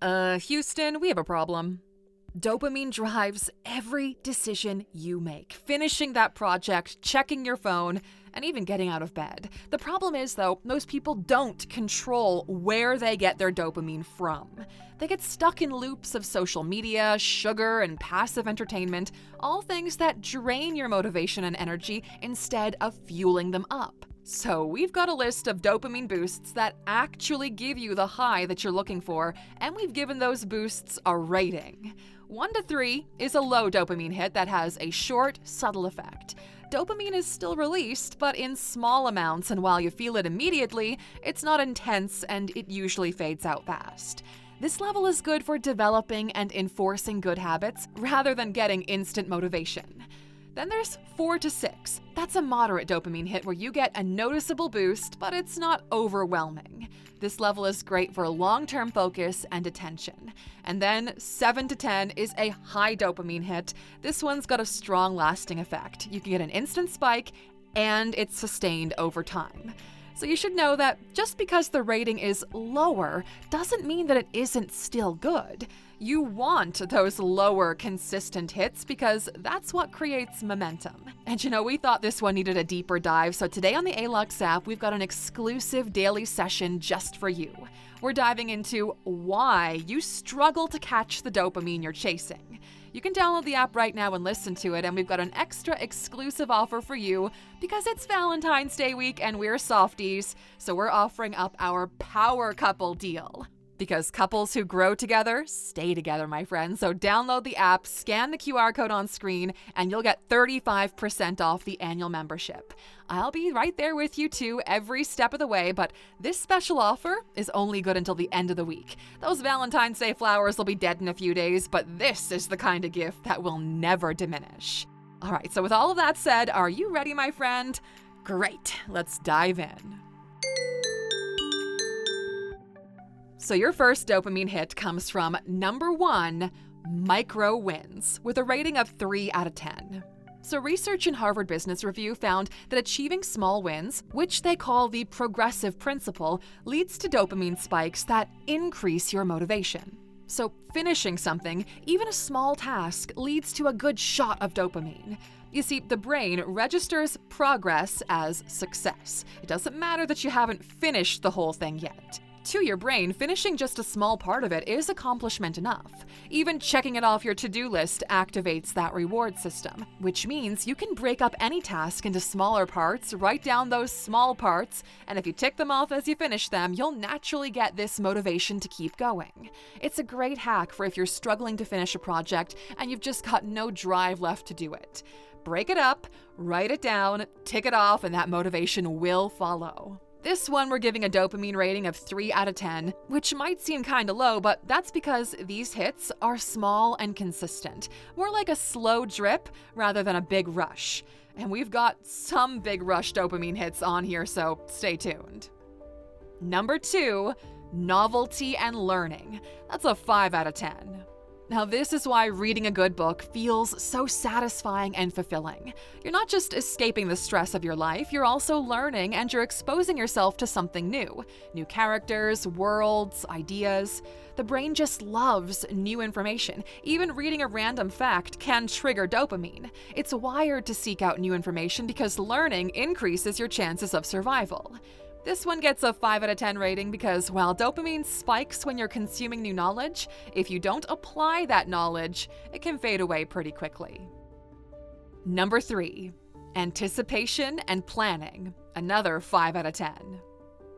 Houston, we have a problem. Dopamine drives every decision you make. Finishing that project, checking your phone, and even getting out of bed. The problem is, though, most people don't control where they get their dopamine from. They get stuck in loops of social media, sugar, and passive entertainment, all things that drain your motivation and energy instead of fueling them up. So we've got a list of dopamine boosts that actually give you the high that you're looking for, and we've given those boosts a rating. 1 to 3 is a low dopamine hit that has a short, subtle effect. Dopamine is still released, but in small amounts, and while you feel it immediately, it's not intense and it usually fades out fast. This level is good for developing and enforcing good habits rather than getting instant motivation. Then there's 4 to 6. That's a moderate dopamine hit where you get a noticeable boost, but it's not overwhelming. This level is great for long-term focus and attention. And then 7 to 10 is a high dopamine hit. This one's got a strong lasting effect. You can get an instant spike, and it's sustained over time. So you should know that just because the rating is lower doesn't mean that it isn't still good. You want those lower, consistent hits because that's what creates momentum. And we thought this one needed a deeper dive, so today on the Alux app, we've got an exclusive daily session just for you. We're diving into why you struggle to catch the dopamine you're chasing. You can download the app right now and listen to it, and we've got an extra exclusive offer for you because it's Valentine's Day week and we're softies, so we're offering up our Power Couple deal. Because couples who grow together stay together, my friends. So download the app, scan the QR code on screen, and you'll get 35% off the annual membership. I'll be right there with you too every step of the way, but this special offer is only good until the end of the week. Those Valentine's Day flowers will be dead in a few days, but this is the kind of gift that will never diminish. All right, so with all of that said, are you ready, my friend? Great, let's dive in. So your first dopamine hit comes from number 1, micro wins, with a rating of 3 out of 10. So research in Harvard Business Review found that achieving small wins, which they call the progressive principle, leads to dopamine spikes that increase your motivation. So finishing something, even a small task, leads to a good shot of dopamine. You see, the brain registers progress as success. It doesn't matter that you haven't finished the whole thing yet. To your brain, finishing just a small part of it is accomplishment enough. Even checking it off your to-do list activates that reward system, which means you can break up any task into smaller parts, write down those small parts, and if you tick them off as you finish them, you'll naturally get this motivation to keep going. It's a great hack for if you're struggling to finish a project and you've just got no drive left to do it. Break it up, write it down, tick it off, and that motivation will follow. This one we're giving a dopamine rating of 3 out of 10, which might seem kinda low, but that's because these hits are small and consistent, more like a slow drip rather than a big rush. And we've got some big rush dopamine hits on here, so stay tuned. Number 2, novelty and learning. That's a 5 out of 10. Now, this is why reading a good book feels so satisfying and fulfilling. You're not just escaping the stress of your life, you're also learning and you're exposing yourself to something new. New characters, worlds, ideas. The brain just loves new information. Even reading a random fact can trigger dopamine. It's wired to seek out new information because learning increases your chances of survival. This one gets a 5 out of 10 rating because while dopamine spikes when you're consuming new knowledge, if you don't apply that knowledge, it can fade away pretty quickly. Number 3, anticipation and planning. Another 5 out of 10.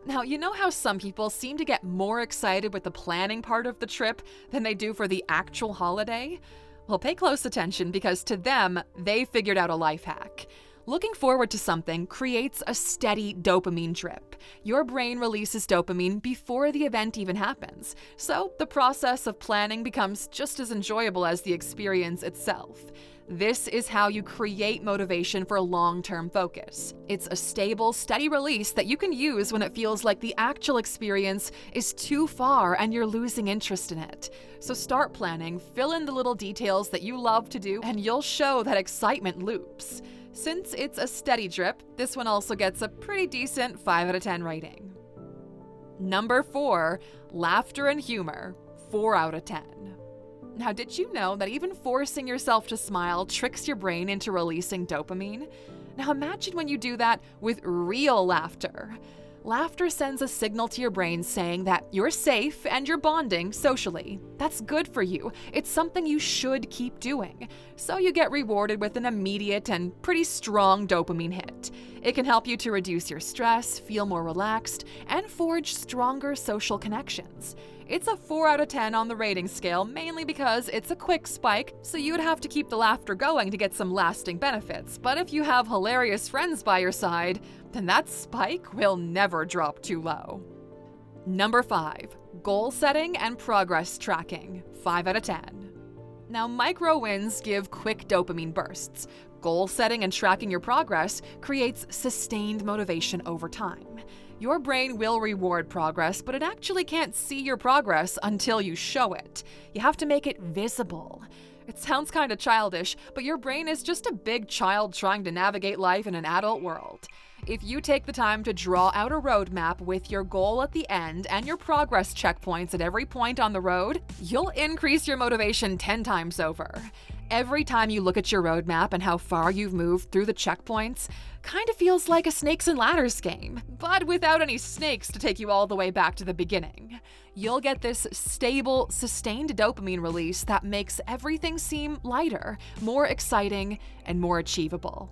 Now, you know how some people seem to get more excited with the planning part of the trip than they do for the actual holiday? Well, pay close attention because to them, they figured out a life hack. Looking forward to something creates a steady dopamine drip. Your brain releases dopamine before the event even happens, so the process of planning becomes just as enjoyable as the experience itself. This is how you create motivation for long-term focus. It's a stable, steady release that you can use when it feels like the actual experience is too far and you're losing interest in it. So start planning, fill in the little details that you love to do, and you'll show that excitement loops. Since it's a steady drip, this one also gets a pretty decent 5 out of 10 rating. Number 4, laughter and humor, 4 out of 10. Now, did you know that even forcing yourself to smile tricks your brain into releasing dopamine? Now imagine when you do that with real laughter. Laughter sends a signal to your brain saying that you're safe and you're bonding socially. That's good for you. It's something you should keep doing. So you get rewarded with an immediate and pretty strong dopamine hit. It can help you to reduce your stress, feel more relaxed, and forge stronger social connections. It's a 4 out of 10 on the rating scale, mainly because it's a quick spike, so you'd have to keep the laughter going to get some lasting benefits. But if you have hilarious friends by your side, then that spike will never drop too low. Number 5. Goal setting and progress tracking, 5 out of 10. Now, micro wins give quick dopamine bursts. Goal setting and tracking your progress creates sustained motivation over time. Your brain will reward progress, but it actually can't see your progress until you show it. You have to make it visible. It sounds kind of childish, but your brain is just a big child trying to navigate life in an adult world. If you take the time to draw out a roadmap with your goal at the end and your progress checkpoints at every point on the road, you'll increase your motivation 10 times over. Every time you look at your roadmap and how far you've moved through the checkpoints, kind of feels like a snakes and ladders game, but without any snakes to take you all the way back to the beginning. You'll get this stable, sustained dopamine release that makes everything seem lighter, more exciting, and more achievable.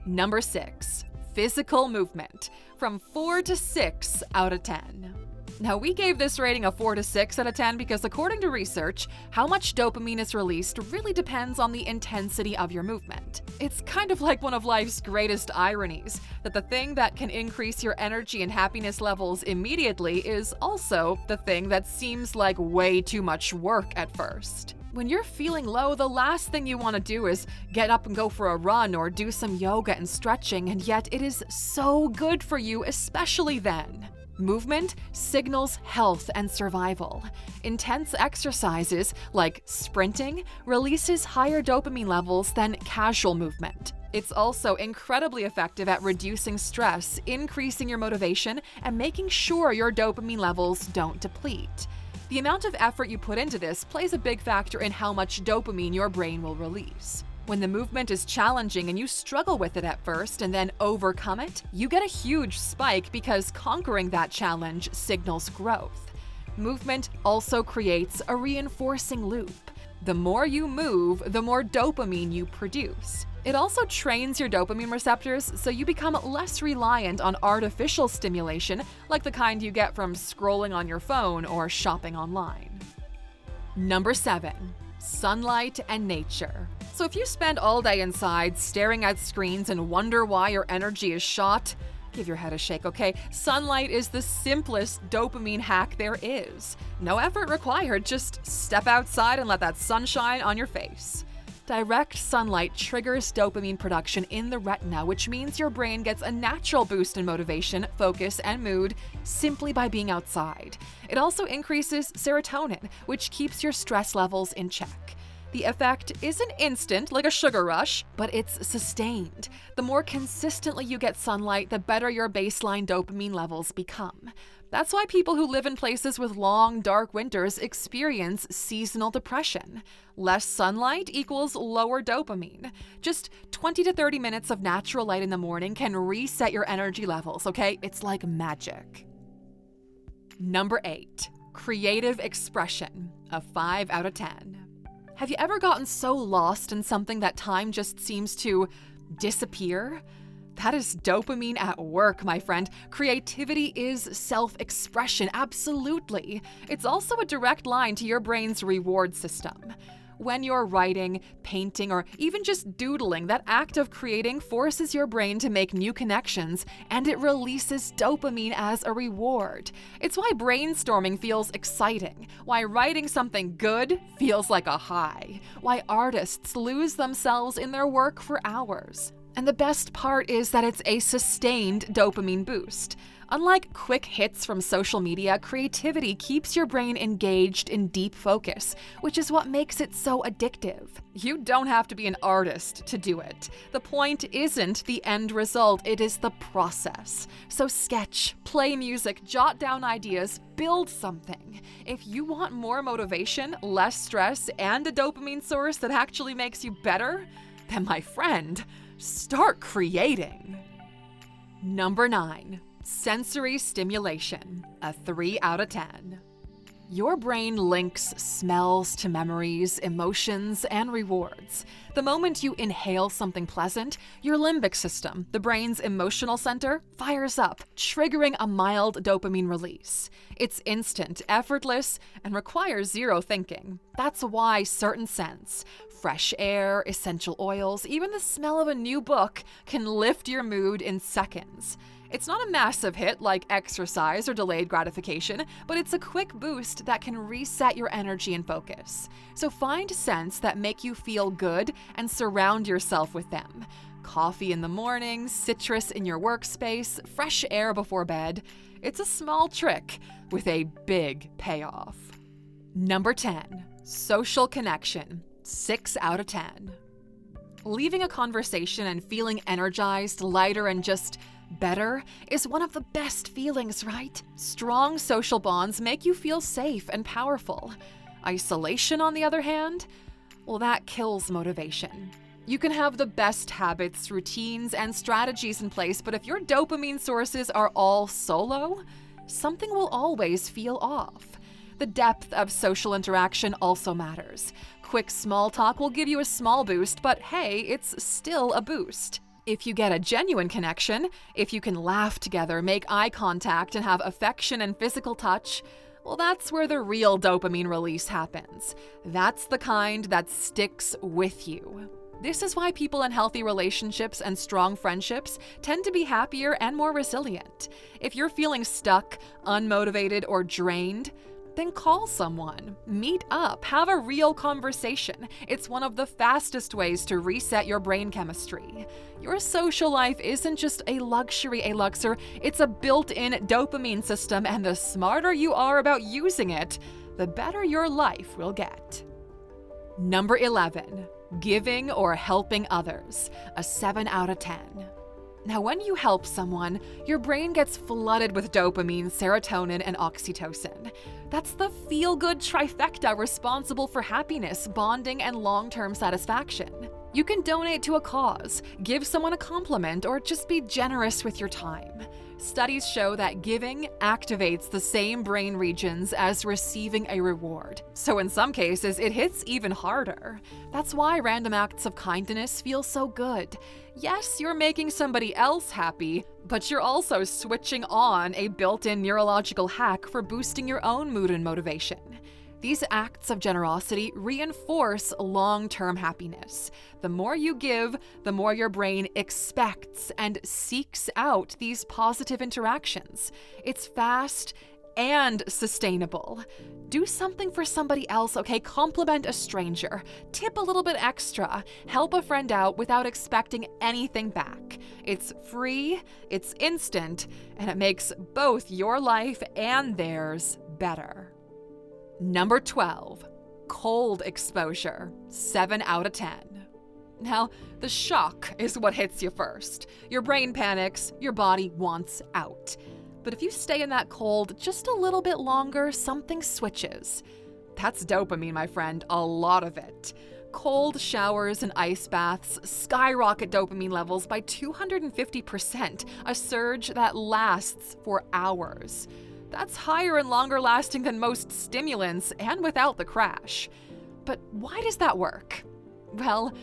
Number 6. Physical movement, from 4 to 6 out of 10. Now, we gave this rating a 4 to 6 out of 10 because according to research, how much dopamine is released really depends on the intensity of your movement. It's kind of like one of life's greatest ironies, that the thing that can increase your energy and happiness levels immediately is also the thing that seems like way too much work at first. When you're feeling low, the last thing you want to do is get up and go for a run or do some yoga and stretching, and yet it is so good for you, especially then. Movement signals health and survival. Intense exercises, like sprinting, releases higher dopamine levels than casual movement. It's also incredibly effective at reducing stress, increasing your motivation, and making sure your dopamine levels don't deplete. The amount of effort you put into this plays a big factor in how much dopamine your brain will release. When the movement is challenging and you struggle with it at first and then overcome it, you get a huge spike because conquering that challenge signals growth. Movement also creates a reinforcing loop. The more you move, the more dopamine you produce. It also trains your dopamine receptors so you become less reliant on artificial stimulation, like the kind you get from scrolling on your phone or shopping online. Number 7. Sunlight and nature. So if you spend all day inside staring at screens and wonder why your energy is shot, give your head a shake, okay? Sunlight is the simplest dopamine hack there is. No effort required, just step outside and let that sun shine on your face. Direct sunlight triggers dopamine production in the retina, which means your brain gets a natural boost in motivation, focus, and mood simply by being outside. It also increases serotonin, which keeps your stress levels in check. The effect isn't instant, like a sugar rush, but it's sustained. The more consistently you get sunlight, the better your baseline dopamine levels become. That's why people who live in places with long, dark winters experience seasonal depression. Less sunlight equals lower dopamine. Just 20 to 30 minutes of natural light in the morning can reset your energy levels, okay? It's like magic. Number 8. Creative expression, a 5 out of 10. Have you ever gotten so lost in something that time just seems to disappear? That is dopamine at work, my friend. Creativity is self-expression, absolutely. It's also a direct line to your brain's reward system. When you're writing, painting, or even just doodling, that act of creating forces your brain to make new connections, and it releases dopamine as a reward. It's why brainstorming feels exciting, why writing something good feels like a high, why artists lose themselves in their work for hours. And the best part is that it's a sustained dopamine boost. Unlike quick hits from social media, creativity keeps your brain engaged in deep focus, which is what makes it so addictive. You don't have to be an artist to do it. The point isn't the end result, it is the process. So sketch, play music, jot down ideas, build something. If you want more motivation, less stress, and a dopamine source that actually makes you better, then my friend, start creating. Number 9. Sensory stimulation, a 3 out of 10. Your brain links smells to memories, emotions, and rewards. The moment you inhale something pleasant, your limbic system, the brain's emotional center, fires up, triggering a mild dopamine release. It's instant, effortless, and requires zero thinking. That's why certain scents, fresh air, essential oils, even the smell of a new book can lift your mood in seconds. It's not a massive hit like exercise or delayed gratification, but it's a quick boost that can reset your energy and focus. So find scents that make you feel good and surround yourself with them. Coffee in the morning, citrus in your workspace, fresh air before bed. It's a small trick with a big payoff. Number 10. Social connection, 6 out of 10. Leaving a conversation and feeling energized, lighter, and just better is one of the best feelings, right? Strong social bonds make you feel safe and powerful. Isolation, on the other hand, well, that kills motivation. You can have the best habits, routines, and strategies in place, but if your dopamine sources are all solo, something will always feel off. The depth of social interaction also matters. Quick small talk will give you a small boost, but hey, it's still a boost. If you get a genuine connection, if you can laugh together, make eye contact, and have affection and physical touch, well, that's where the real dopamine release happens. That's the kind that sticks with you. This is why people in healthy relationships and strong friendships tend to be happier and more resilient. If you're feeling stuck, unmotivated, or drained, then call someone, meet up, have a real conversation. It's one of the fastest ways to reset your brain chemistry. Your social life isn't just a luxury, it's a built-in dopamine system, and the smarter you are about using it, the better your life will get. Number 11, giving or helping others, a 7 out of 10. Now, when you help someone, your brain gets flooded with dopamine, serotonin, and oxytocin. That's the feel-good trifecta responsible for happiness, bonding, and long-term satisfaction. You can donate to a cause, give someone a compliment, or just be generous with your time. Studies show that giving activates the same brain regions as receiving a reward. So in some cases, it hits even harder. That's why random acts of kindness feel so good. Yes, you're making somebody else happy, but you're also switching on a built-in neurological hack for boosting your own mood and motivation. These acts of generosity reinforce long-term happiness. The more you give, the more your brain expects and seeks out these positive interactions. It's fast and sustainable. Do something for somebody else, okay? Compliment a stranger. Tip a little bit extra. Help a friend out without expecting anything back. It's free, it's instant, and it makes both your life and theirs better. Number 12, cold exposure, 7 out of 10. Now, the shock is what hits you first. Your brain panics, your body wants out. But if you stay in that cold just a little bit longer, something switches. That's dopamine, my friend, a lot of it. Cold showers and ice baths skyrocket dopamine levels by 250%, a surge that lasts for hours. That's higher and longer lasting than most stimulants and without the crash. But why does that work? Well,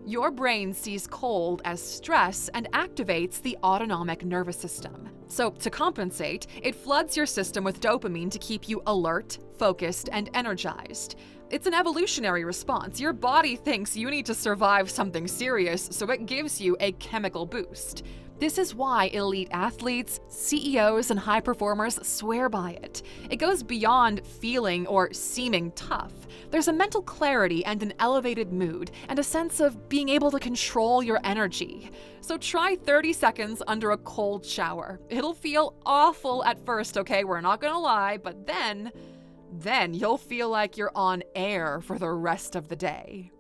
your brain sees cold as stress and activates the autonomic nervous system. So to compensate, it floods your system with dopamine to keep you alert, focused, and energized. It's an evolutionary response. Your body thinks you need to survive something serious, so it gives you a chemical boost. This is why elite athletes, CEOs, and high performers swear by it. It goes beyond feeling or seeming tough. There's a mental clarity and an elevated mood, and a sense of being able to control your energy. So try 30 seconds under a cold shower. It'll feel awful at first, okay? We're not gonna lie, but then you'll feel like you're on air for the rest of the day.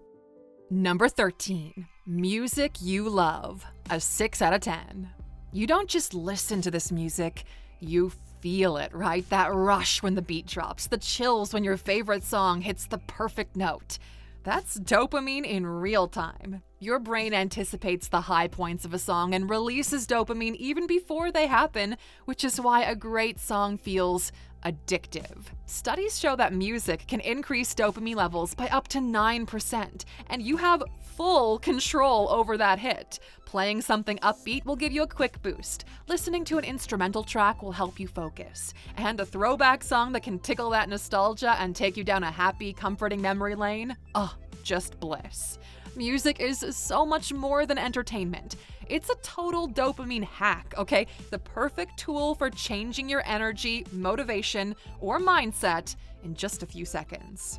Number 13, music you love, a 6 out of 10. You don't just listen to this music, you feel it, right? That rush when the beat drops, the chills when your favorite song hits the perfect note. That's dopamine in real time. Your brain anticipates the high points of a song and releases dopamine even before they happen, which is why a great song feels addictive. Studies show that music can increase dopamine levels by up to 9%, and you have full control over that hit. Playing something upbeat will give you a quick boost. Listening to an instrumental track will help you focus. And a throwback song that can tickle that nostalgia and take you down a happy, comforting memory lane? Oh, just bliss. Music is so much more than entertainment. It's a total dopamine hack, okay? The perfect tool for changing your energy, motivation, or mindset in just a few seconds.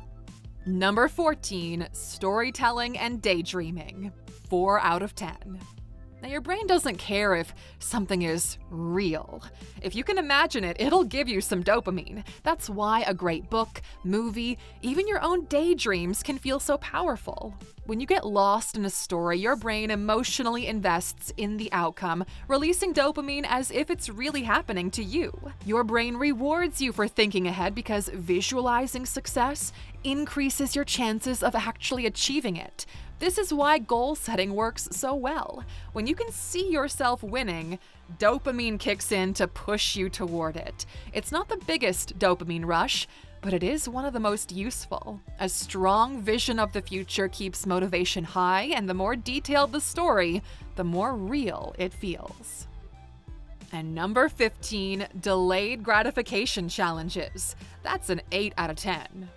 Number 14, storytelling and daydreaming, 4 out of 10. Now, your brain doesn't care if something is real. If you can imagine it, it'll give you some dopamine. That's why a great book, movie, even your own daydreams can feel so powerful. When you get lost in a story, your brain emotionally invests in the outcome, releasing dopamine as if it's really happening to you. Your brain rewards you for thinking ahead because visualizing success increases your chances of actually achieving it. This is why goal setting works so well. When you can see yourself winning, dopamine kicks in to push you toward it. It's not the biggest dopamine rush, but it is one of the most useful. A strong vision of the future keeps motivation high, and the more detailed the story, the more real it feels. And number 15, delayed gratification challenges. That's an 8 out of 10.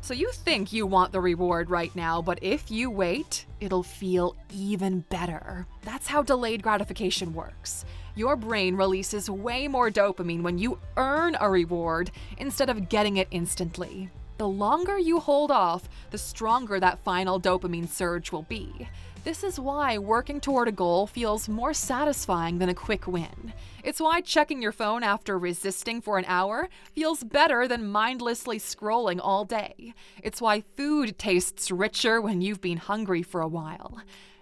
So you think you want the reward right now, but if you wait, it'll feel even better. That's how delayed gratification works. Your brain releases way more dopamine when you earn a reward instead of getting it instantly. The longer you hold off, the stronger that final dopamine surge will be. This is why working toward a goal feels more satisfying than a quick win. It's why checking your phone after resisting for an hour feels better than mindlessly scrolling all day. It's why food tastes richer when you've been hungry for a while.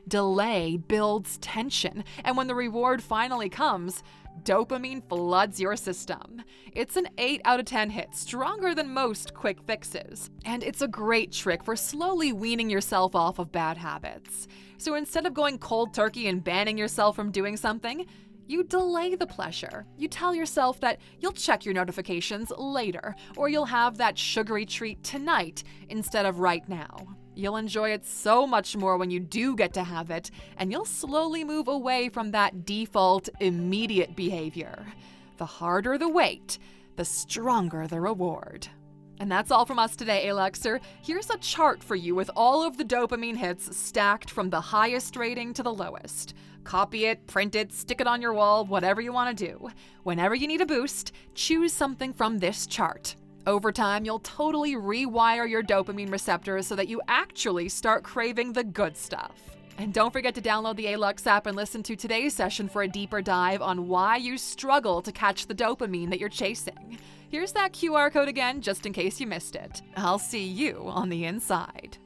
Delay builds tension, and when the reward finally comes, dopamine floods your system. It's an 8 out of 10 hit, stronger than most quick fixes. And it's a great trick for slowly weaning yourself off of bad habits. So instead of going cold turkey and banning yourself from doing something, you delay the pleasure. You tell yourself that you'll check your notifications later, or you'll have that sugary treat tonight instead of right now. You'll enjoy it so much more when you do get to have it, and you'll slowly move away from that default, immediate behavior. The harder the wait, the stronger the reward. And that's all from us today, Aluxer. Here's a chart for you with all of the dopamine hits stacked from the highest rating to the lowest. Copy it, print it, stick it on your wall, whatever you want to do. Whenever you need a boost, choose something from this chart. Over time, you'll totally rewire your dopamine receptors so that you actually start craving the good stuff. And don't forget to download the Alux app and listen to today's session for a deeper dive on why you struggle to catch the dopamine that you're chasing. Here's that QR code again, just in case you missed it. I'll see you on the inside.